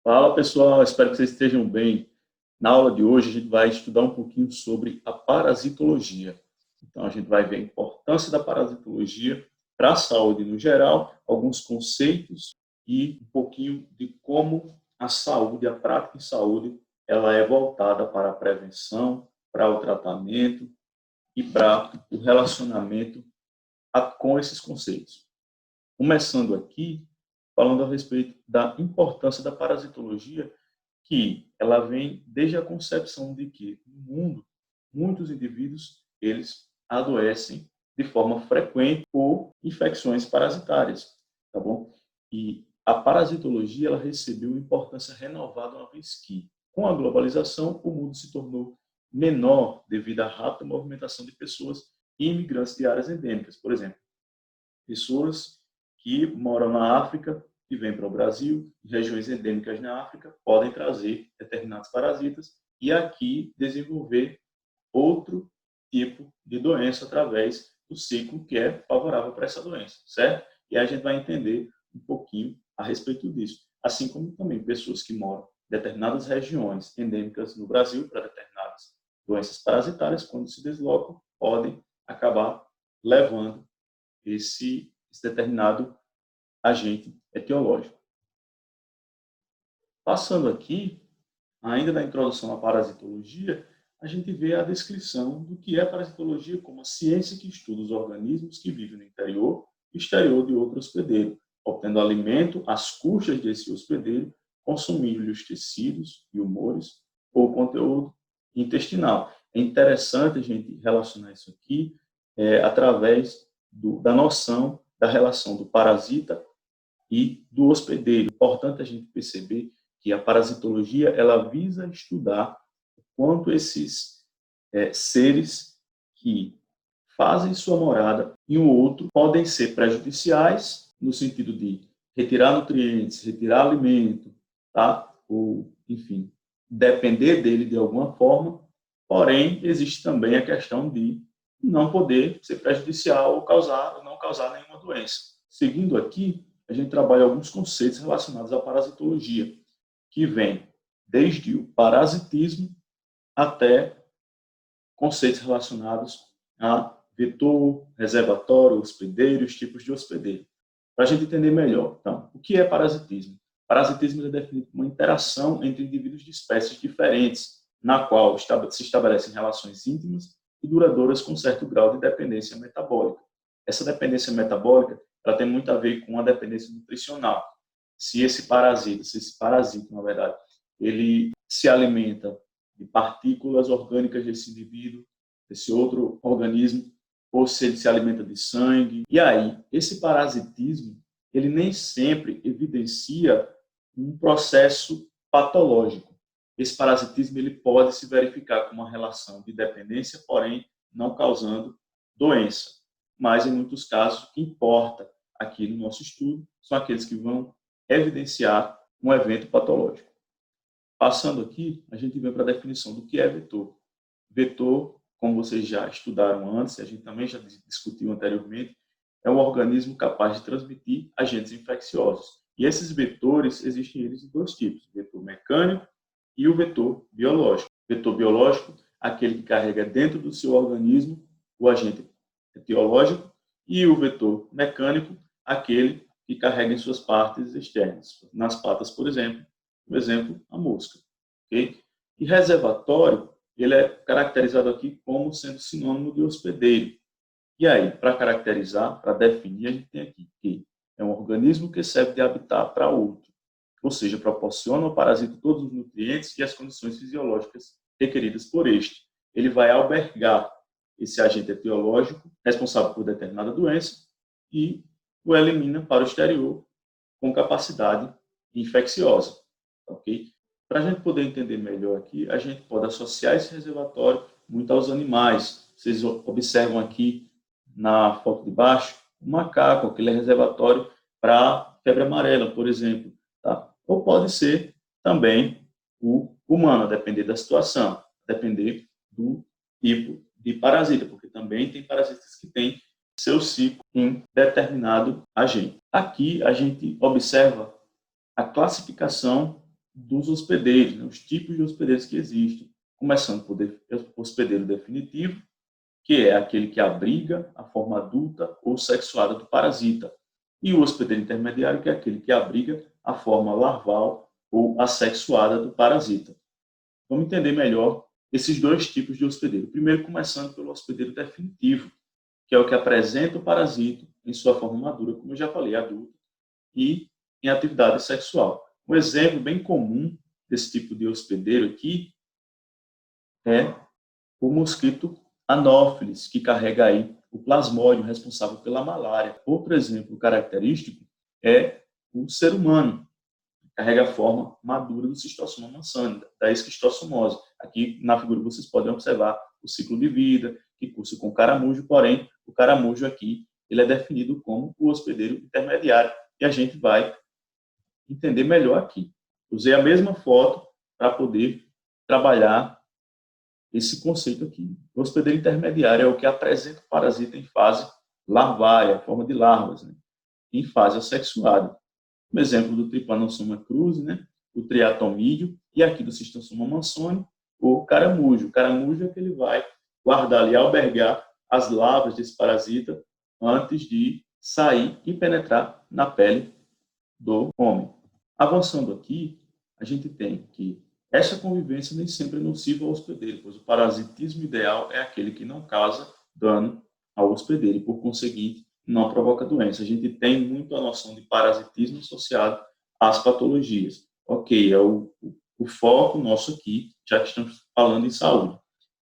Fala pessoal, espero que vocês estejam bem. Na aula de hoje a gente vai estudar um pouquinho sobre a parasitologia. Então a gente vai ver a importância da parasitologia para a saúde no geral, alguns conceitos e um pouquinho de como a saúde, a prática em saúde, ela é voltada para a prevenção, para o tratamento e para o relacionamento com esses conceitos. Começando aqui, falando a respeito da importância da parasitologia, que ela vem desde a concepção de que no mundo muitos indivíduos eles adoecem de forma frequente por infecções parasitárias, tá bom? E a parasitologia ela recebeu importância renovada uma vez que, com a globalização, o mundo se tornou menor devido à rápida movimentação de pessoas e imigrantes de áreas endêmicas. Por exemplo, pessoas que moram na África e vêm para o Brasil, regiões endêmicas na África, podem trazer determinados parasitas e aqui desenvolver outro tipo de doença através do ciclo que é favorável para essa doença, certo? E aí a gente vai entender um pouquinho a respeito disso. Assim como também pessoas que moram em determinadas regiões endêmicas no Brasil para determinadas doenças parasitárias, quando se deslocam, podem acabar levando esse determinado agente etiológico. Passando aqui, ainda na introdução à parasitologia, a gente vê a descrição do que é parasitologia como a ciência que estuda os organismos que vivem no interior e exterior de outro hospedeiro, obtendo alimento às custas desse hospedeiro, consumindo-lhe os tecidos e humores ou conteúdo intestinal. É interessante a gente relacionar isso aqui através da noção da relação do parasita e do hospedeiro. Importante a gente perceber que a parasitologia ela visa estudar o quanto esses seres que fazem sua morada em um outro podem ser prejudiciais no sentido de retirar nutrientes, retirar alimento, tá? Ou, enfim, depender dele de alguma forma. Porém, existe também a questão de não poder ser prejudicial ou não causar nenhuma doença. Seguindo aqui, a gente trabalha alguns conceitos relacionados à parasitologia, que vem desde o parasitismo até conceitos relacionados a vetor, reservatório, hospedeiro, os tipos de hospedeiro. Para a gente entender melhor, então, o que é parasitismo? Parasitismo é definido como uma interação entre indivíduos de espécies diferentes, na qual se estabelecem relações íntimas e duradouras com certo grau de dependência metabólica. Essa dependência metabólica ela tem muito a ver com a dependência nutricional. Se esse parasita, na verdade, ele se alimenta de partículas orgânicas desse indivíduo, desse outro organismo, ou se ele se alimenta de sangue. E aí, esse parasitismo, ele nem sempre evidencia um processo patológico. Esse parasitismo ele pode se verificar com uma relação de dependência, porém não causando doença. Mas, em muitos casos, o que importa aqui no nosso estudo são aqueles que vão evidenciar um evento patológico. Passando aqui, a gente vem para a definição do que é vetor. Vetor, como vocês já estudaram antes, a gente também já discutiu anteriormente, é um organismo capaz de transmitir agentes infecciosos. E esses vetores, existem eles de dois tipos, o vetor mecânico e o vetor biológico. O vetor biológico, aquele que carrega dentro do seu organismo o agente etiológico, e o vetor mecânico, aquele que carrega em suas partes externas. Nas patas, por exemplo, a mosca. Okay? E reservatório, ele é caracterizado aqui como sendo sinônimo de hospedeiro. E aí, para caracterizar, para definir, a gente tem aqui que é um organismo que serve de habitat para outro, ou seja, proporciona ao parasita todos os nutrientes e as condições fisiológicas requeridas por este. Ele vai albergar esse agente etiológico responsável por determinada doença e o elimina para o exterior com capacidade infecciosa. Okay? Para a gente poder entender melhor aqui, a gente pode associar esse reservatório muito aos animais. Vocês observam aqui na foto de baixo, o macaco, aquele reservatório para febre amarela, por exemplo. Tá? Ou pode ser também o humano, a depender da situação, depender do tipo de parasita, porque também tem parasitas que têm seu ciclo em determinado agente. Aqui a gente observa a classificação dos hospedeiros, né, os tipos de hospedeiros que existem, começando por hospedeiro definitivo, que é aquele que abriga a forma adulta ou sexuada do parasita, e o hospedeiro intermediário, que é aquele que abriga a forma larval ou assexuada do parasita. Vamos entender melhor esses dois tipos de hospedeiro. Primeiro, começando pelo hospedeiro definitivo, que é o que apresenta o parasito em sua forma madura, como eu já falei, adulto, e em atividade sexual. Um exemplo bem comum desse tipo de hospedeiro aqui é o mosquito Anopheles, que carrega aí o plasmódio responsável pela malária. Outro exemplo característico é o ser humano, que carrega a forma madura do Schistosoma mansani, da esquistossomose. Aqui na figura vocês podem observar o ciclo de vida, que cursa com caramujo, porém o caramujo aqui ele é definido como o hospedeiro intermediário, e a gente vai entender melhor aqui. Usei a mesma foto para poder trabalhar esse conceito aqui. O hospedeiro intermediário é o que apresenta o parasita em fase larvária, forma de larvas, né? Em fase assexuada. Um exemplo do Trypanosoma cruzi, né? O triatomídeo, e aqui do Schistosoma mansoni, o caramujo. O caramujo é que ele vai guardar ali, albergar as larvas desse parasita antes de sair e penetrar na pele do homem. Avançando aqui, a gente tem que essa convivência nem sempre é nociva ao hospedeiro, pois o parasitismo ideal é aquele que não causa dano ao hospedeiro e, por conseguinte, não provoca doença. A gente tem muito a noção de parasitismo associado às patologias. Ok, é o foco nosso aqui, já que estamos falando em saúde.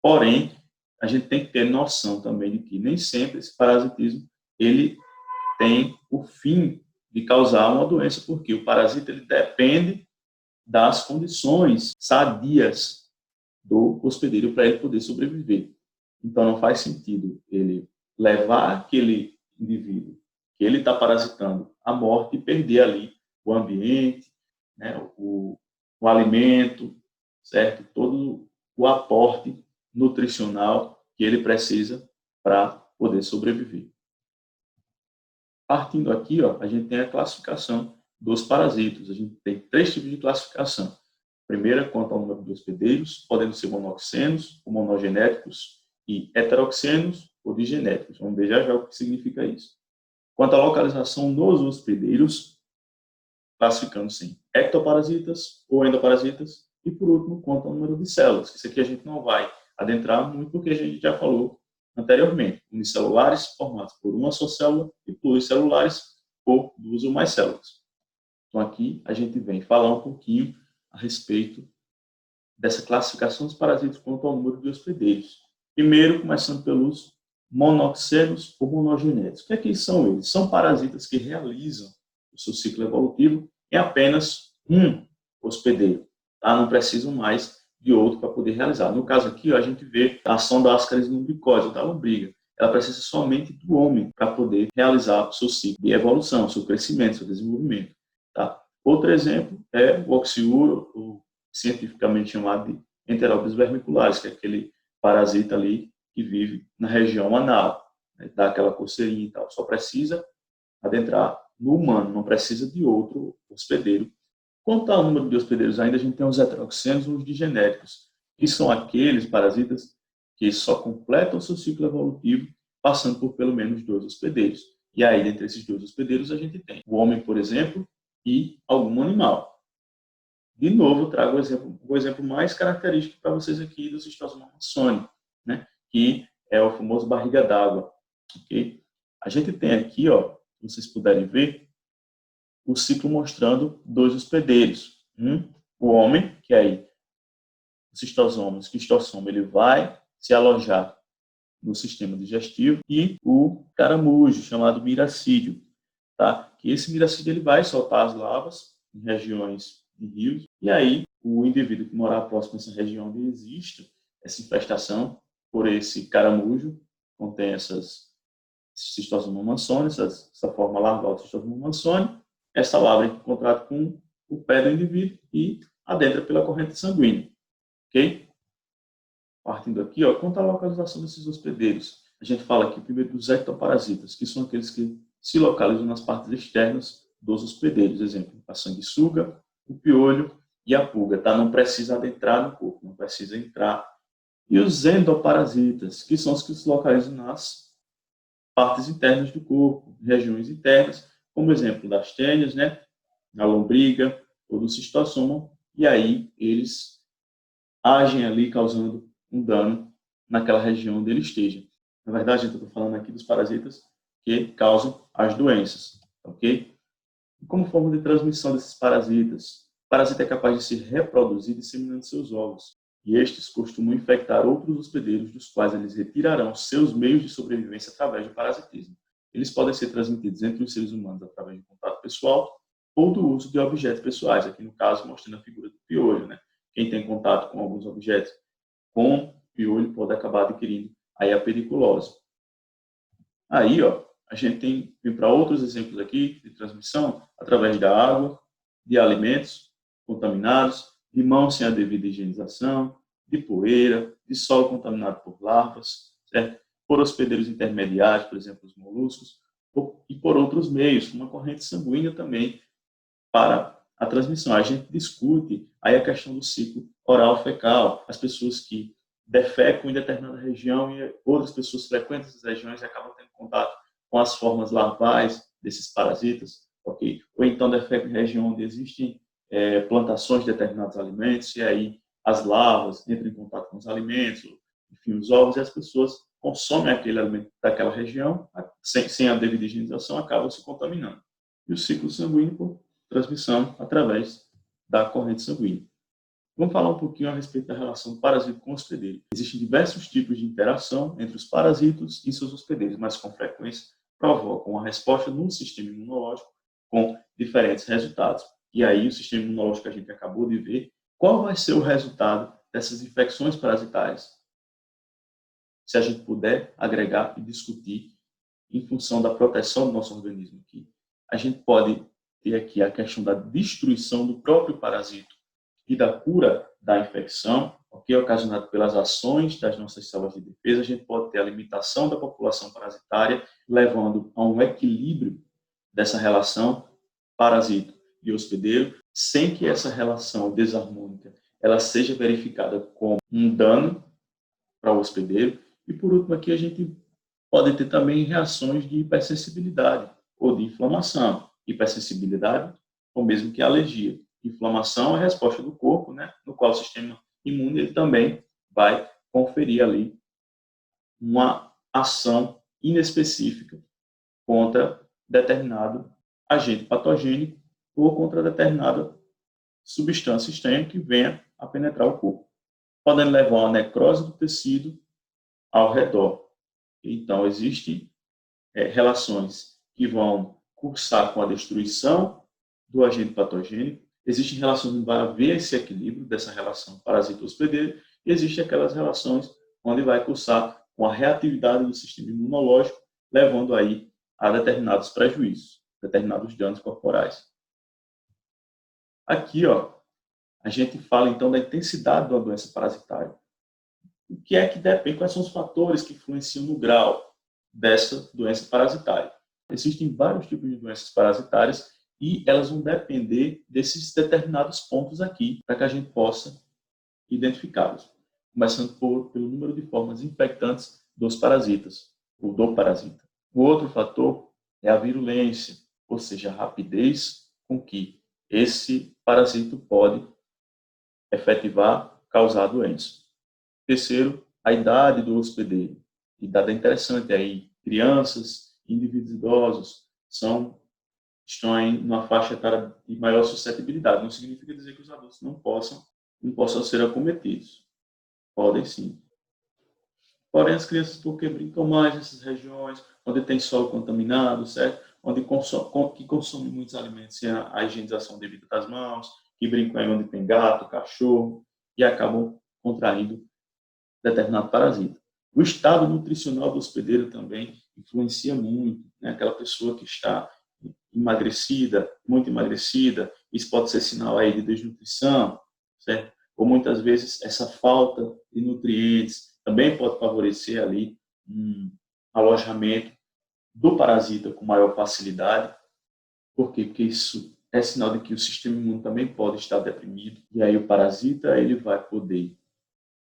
Porém, a gente tem que ter noção também de que nem sempre esse parasitismo ele tem o fim de causar uma doença, porque o parasita ele depende das condições sadias do hospedeiro para ele poder sobreviver. Então, não faz sentido ele levar aquele indivíduo que ele está parasitando à morte e perder ali o ambiente, né, o alimento, certo? Todo o aporte nutricional que ele precisa para poder sobreviver. Partindo aqui, ó, a gente tem a classificação dos parasitas. A gente tem 3 tipos de classificação. A primeira, quanto ao número de hospedeiros, podendo ser monoxenos ou monogenéticos e heteroxenos ou digenéticos. Vamos ver já o que significa isso. Quanto à localização nos hospedeiros, classificando-se em ectoparasitas ou endoparasitas. E, por último, quanto ao número de células. Isso aqui a gente não vai adentrar muito, porque a gente já falou anteriormente. Unicelulares, formados por uma só célula, e pluricelulares, por 2 ou mais células. Então, aqui a gente vem falar um pouquinho a respeito dessa classificação dos parasitas quanto ao número de hospedeiros. Primeiro, começando pelos monoxenos ou monogenéticos. O que é que são eles? São parasitas que realizam o seu ciclo evolutivo em apenas um hospedeiro. Tá? Não precisam mais de outro para poder realizar. No caso aqui, ó, a gente vê a ação da Ascaris lumbricoides, ou da lombriga. Ela precisa somente do homem para poder realizar o seu ciclo de evolução, seu crescimento, seu desenvolvimento. Tá? Outro exemplo é o oxiuro, ou cientificamente chamado de Enterópolis vermiculares, que é aquele parasita ali que vive na região anal, né? Dá aquela coceirinha e tal. Só precisa adentrar no humano, não precisa de outro hospedeiro. Quanto ao número de hospedeiros, ainda a gente tem os heteroxenos e os digenéticos, que são aqueles parasitas que só completam o seu ciclo evolutivo passando por pelo menos 2 hospedeiros. E aí, dentre esses 2 hospedeiros, a gente tem o homem, por exemplo, e algum animal. De novo, eu trago o exemplo mais característico para vocês aqui do Schistosoma mansoni, né? Que é o famoso barriga d'água. Okay? A gente tem aqui, ó, se vocês puderem ver, o ciclo mostrando 2 hospedeiros. O homem, que aí o esquistossoma, ele vai se alojar no sistema digestivo, e o caramujo, chamado miracídio, tá? Que esse miracídio ele vai soltar as larvas em regiões de rios, e aí o indivíduo que morar próximo a essa região onde existe essa infestação por esse caramujo, contém essas Schistosoma mansoni, essa forma larval do Schistosoma mansoni, essa larva entra em contato com o pé do indivíduo e adentra pela corrente sanguínea. Ok? Partindo aqui, ó, quanto à localização desses hospedeiros, a gente fala aqui primeiro dos ectoparasitas, que são aqueles que se localizam nas partes externas dos hospedeiros. Exemplo, a sanguessuga, o piolho e a pulga, tá? Não precisa adentrar no corpo, não precisa entrar. E os endoparasitas, que são os que se localizam nas partes internas do corpo, regiões internas, como exemplo das tênias, né? A lombriga ou do cistosoma, e aí eles agem ali causando um dano naquela região onde ele esteja. Na verdade, eu estou falando aqui dos parasitas que causam as doenças, ok? E como forma de transmissão desses parasitas, o parasita é capaz de se reproduzir disseminando seus ovos, e estes costumam infectar outros hospedeiros, dos quais eles retirarão seus meios de sobrevivência através do parasitismo. Eles podem ser transmitidos entre os seres humanos através de contato pessoal ou do uso de objetos pessoais, aqui no caso mostrando a figura do piolho, né? Quem tem contato com alguns objetos com piolho pode acabar adquirindo aí a pediculose. Aí, ó, a gente tem para outros exemplos aqui de transmissão através da água, de alimentos contaminados, de mãos sem a devida higienização, de poeira, de solo contaminado por larvas, certo? Por hospedeiros intermediários, por exemplo, os moluscos, e por outros meios, uma corrente sanguínea também para a transmissão. A gente discute aí a questão do ciclo oral fecal, as pessoas que defecam em determinada região e outras pessoas frequentam essas regiões e acabam tendo contato com as formas larvais desses parasitas, ok? Ou então defecam em região onde existem plantações de determinados alimentos e aí as larvas entram em contato com os alimentos, enfim, os ovos, e as pessoas consomem aquele alimento daquela região sem a devida higienização, acabam se contaminando. E o ciclo sanguíneo, por transmissão através da corrente sanguínea. Vamos falar um pouquinho a respeito da relação do parasito com o hospedeiro. Existem diversos tipos de interação entre os parasitos e seus hospedeiros, mas com frequência provocam uma resposta no sistema imunológico com diferentes resultados. E aí o sistema imunológico que a gente acabou de ver, qual vai ser o resultado dessas infecções parasitárias? Se a gente puder agregar e discutir em função da proteção do nosso organismo aqui, a gente pode ter aqui a questão da destruição do próprio parasito e da cura da infecção, ok? Ocasionado pelas ações das nossas células de defesa. A gente pode ter a limitação da população parasitária, levando a um equilíbrio dessa relação parasito e hospedeiro, sem que essa relação desarmônica ela seja verificada como um dano para o hospedeiro. E por último aqui a gente pode ter também reações de hipersensibilidade ou de inflamação. Hipersensibilidade, ou mesmo que alergia. Inflamação é a resposta do corpo, né, no qual o sistema imune ele também vai conferir ali uma ação inespecífica contra determinado agente patogênico ou contra determinada substância estranha que venha a penetrar o corpo, podendo levar a uma necrose do tecido ao redor. Então, existem relações que vão cursar com a destruição do agente patogênico, existem relações onde vai haver esse equilíbrio dessa relação parasito-hospedeiro, e existem aquelas relações onde vai cursar com a reatividade do sistema imunológico, levando aí a determinados prejuízos, determinados danos corporais. Aqui, ó, a gente fala então da intensidade de uma doença parasitária. O que é que depende, quais são os fatores que influenciam no grau dessa doença parasitária? Existem vários tipos de doenças parasitárias e elas vão depender desses determinados pontos aqui para que a gente possa identificá-los. Começando pelo número de formas infectantes dos parasitas, ou do parasita. O outro fator é a virulência, ou seja, a rapidez com que esse parasito pode efetivar, causar a doença. Terceiro, a idade do hospedeiro. Idade é interessante aí. Crianças, indivíduos idosos estão aí numa faixa etária de maior suscetibilidade. Não significa dizer que os adultos não possam ser acometidos. Podem sim. Porém, as crianças, porque brincam mais nessas regiões, onde tem solo contaminado, certo? Onde consomem muitos alimentos sem a higienização devida das mãos, que brincam aí onde tem gato, cachorro, e acabam contraindo determinado parasita. O estado nutricional do hospedeiro também influencia muito, né? Aquela pessoa que está emagrecida, muito emagrecida, isso pode ser sinal aí de desnutrição, certo? Ou muitas vezes essa falta de nutrientes também pode favorecer ali um alojamento do parasita com maior facilidade. Por quê? Porque isso é sinal de que o sistema imune também pode estar deprimido, e aí o parasita ele vai poder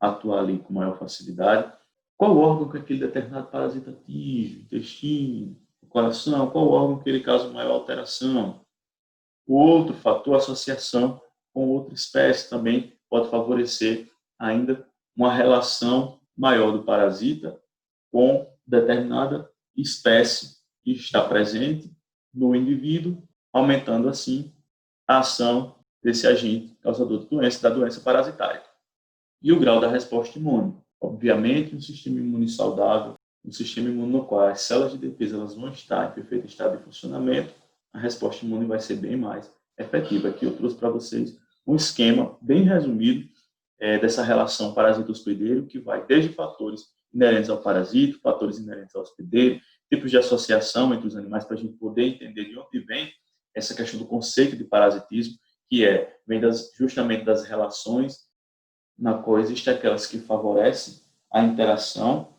atuar ali com maior facilidade. Qual órgão que aquele determinado parasita atinge? O intestino, o coração? Qual órgão que ele causa maior alteração? O outro fator, a associação com outra espécie, também pode favorecer ainda uma relação maior do parasita com determinada espécie que está presente no indivíduo, aumentando assim a ação desse agente causador de doença, da doença parasitária. E o grau da resposta imune. Obviamente, um sistema imune saudável, um sistema imune no qual as células de defesa elas vão estar em perfeito estado de funcionamento, a resposta imune vai ser bem mais efetiva. Aqui eu trouxe para vocês um esquema bem resumido dessa relação parasita-hospedeiro, que vai desde fatores inerentes ao parasito, fatores inerentes ao hospedeiro, tipos de associação entre os animais, para a gente poder entender de onde vem essa questão do conceito de parasitismo, que vem justamente das relações na qual existem aquelas que favorecem a interação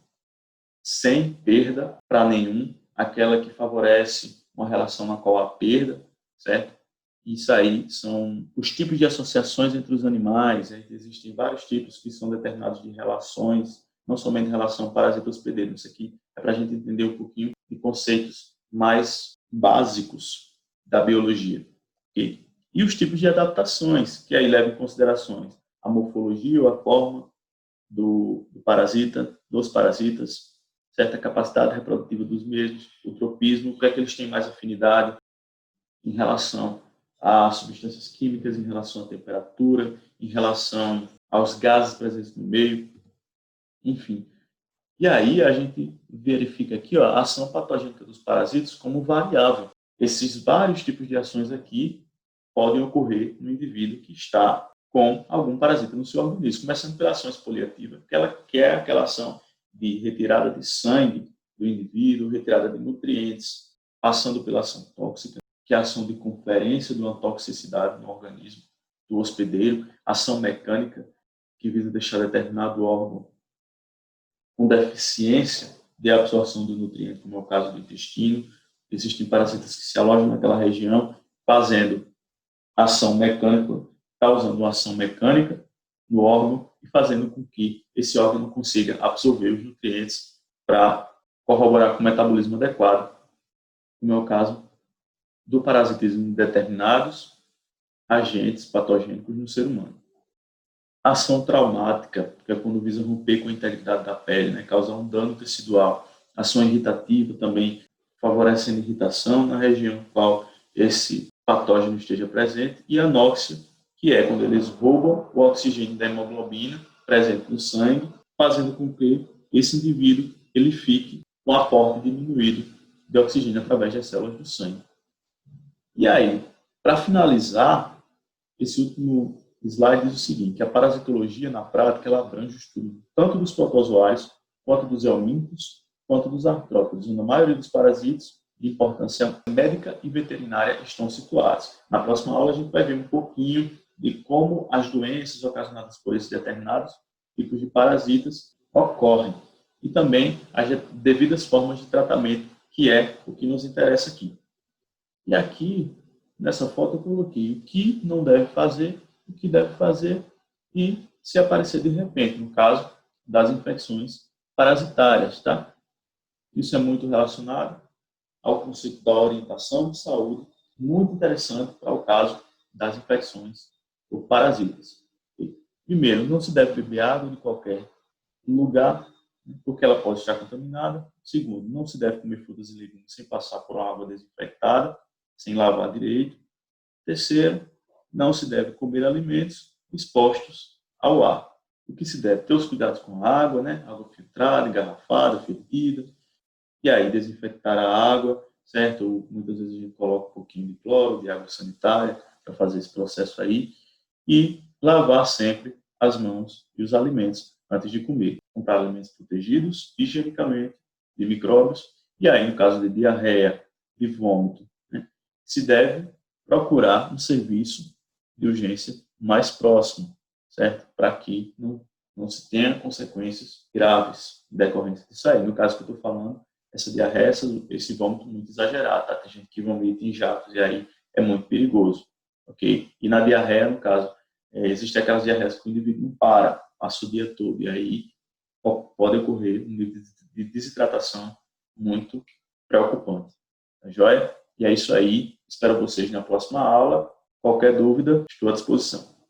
sem perda para nenhum, aquela que favorece uma relação na qual há perda, certo? Isso aí são os tipos de associações entre os animais. Existem vários tipos que são determinados de relações, não somente relação parasita-hospedeiro. Isso aqui é para a gente entender um pouquinho de conceitos mais básicos da biologia. Okay? E os tipos de adaptações, que aí levam em considerações a morfologia ou a forma do parasita, dos parasitas, certa capacidade reprodutiva dos mesmos, o tropismo, o que é que eles têm mais afinidade em relação a substâncias químicas, em relação à temperatura, em relação aos gases presentes no meio, enfim. E aí a gente verifica aqui a ação patogênica dos parasitas como variável. Esses vários tipos de ações aqui podem ocorrer no indivíduo que está com algum parasita no seu organismo, começando pela ação exfoliativa, que ela quer aquela ação de retirada de sangue do indivíduo, retirada de nutrientes, passando pela ação tóxica, que é a ação de conferência de uma toxicidade no organismo do hospedeiro, ação mecânica, que visa deixar determinado órgão com deficiência de absorção do nutriente, como é o caso do intestino. Existem parasitas que se alojam naquela região, fazendo ação mecânica, causando uma ação mecânica no órgão e fazendo com que esse órgão não consiga absorver os nutrientes para corroborar com o metabolismo adequado, como é o caso do parasitismo de determinados agentes patogênicos no ser humano. Ação traumática, que é quando visa romper com a integridade da pele, causar um dano tecidual. Ação irritativa também, favorecendo irritação na região em qual esse patógeno esteja presente. E anóxia, que é quando eles roubam o oxigênio da hemoglobina presente no sangue, fazendo com que esse indivíduo ele fique com aporte diminuído de oxigênio através das células do sangue. E aí, para finalizar, esse último slide diz o seguinte, que a parasitologia, na prática, ela abrange o estudo tanto dos protozoários, quanto dos helmintos, quanto dos artrópodes, onde a maioria dos parasitas de importância médica e veterinária estão situados. Na próxima aula, a gente vai ver um pouquinho de como as doenças ocasionadas por esses determinados tipos de parasitas ocorrem e também as devidas formas de tratamento, que é o que nos interessa aqui. E aqui, nessa foto, eu coloquei o que não deve fazer, o que deve fazer e se aparecer de repente, no caso das infecções parasitárias, tá? Isso é muito relacionado ao conceito da orientação de saúde, muito interessante para o caso das infecções por parasitas. Primeiro, não se deve beber água de qualquer lugar, porque ela pode estar contaminada. Segundo, não se deve comer frutas e legumes sem passar por uma água desinfectada, sem lavar direito. Terceiro, não se deve comer alimentos expostos ao ar. O que se deve ter os cuidados com a água, água filtrada, engarrafada, fervida, e aí desinfectar a água, certo? Muitas vezes a gente coloca um pouquinho de cloro, de água sanitária, para fazer esse processo aí, e lavar sempre as mãos e os alimentos antes de comer. Comprar alimentos protegidos higienicamente de micróbios, e aí, no caso de diarreia, de vômito, se deve procurar um serviço de urgência mais próximo, certo? Para que não se tenha consequências graves decorrentes disso aí. No caso que eu estou falando, essa diarreia, esse vômito muito exagerado, tá? Tem gente que vomita em jatos e aí é muito perigoso, ok? E na diarreia, no caso, existe aquelas diarreias que o indivíduo não passa o dia todo, e aí pode ocorrer um nível de desidratação muito preocupante. Tá joia? E é isso aí. Espero vocês na próxima aula. Qualquer dúvida, estou à disposição.